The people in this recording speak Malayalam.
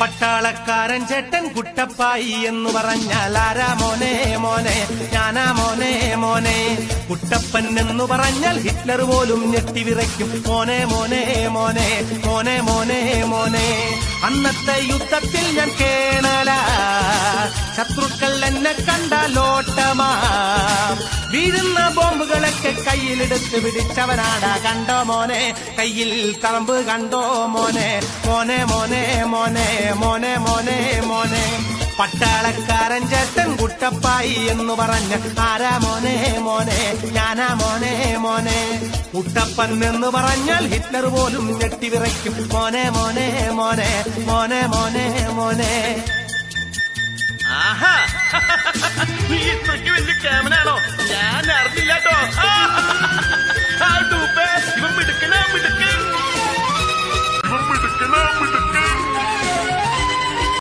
പട്ടാളക്കാരൻ ചേട്ടൻ കുട്ടപ്പായി എന്ന് പറഞ്ഞാൽ ആരാ മോനെ മോനെ, ഞാനാ മോനെ മോനെ. കുട്ടപ്പൻ എന്ന് പറഞ്ഞാൽ ഹിറ്റ്ലർ പോലും ഞെട്ടിവിറയ്ക്കും മോനെ മോനെ മോനെ മോനെ മോനെ മോനെ. അന്നത്തെ യുദ്ധത്തിൽ ഞാൻ കേണല, ശത്രുക്കൾ എന്നെ കണ്ടാലോട്ടമാ. വീഴുന്ന ബോംബുകളൊക്കെ കയ്യിലെടുത്ത് പിടിച്ചവനാടാ. കണ്ടോ മോനെ കയ്യിൽ കറമ്പ്, കണ്ടോ മോനെ മോനെ മോനെ മോനെ മോനെ മോനെ മോനെ. പട്ടാളക്കാരൻ ചേട്ടൻ കുട്ടപ്പായി എന്ന് പറഞ്ഞ ആരാ മോനെ മോനെ, ഞാനാ മോനെ മോനെ. കുട്ടപ്പൻ എന്ന് പറഞ്ഞാൽ ഹിറ്റ്ലർ പോലും ഞെട്ടിവിറയ്ക്കും മോനെ മോനെ മോനെ മോനെ മോനെ മോനെ. ആഹാ, നീ ഇത്രയ്ക്ക് വലിയ ക്യാമറയാണോ? ഞാൻ അറിഞ്ഞില്ല കേട്ടോ.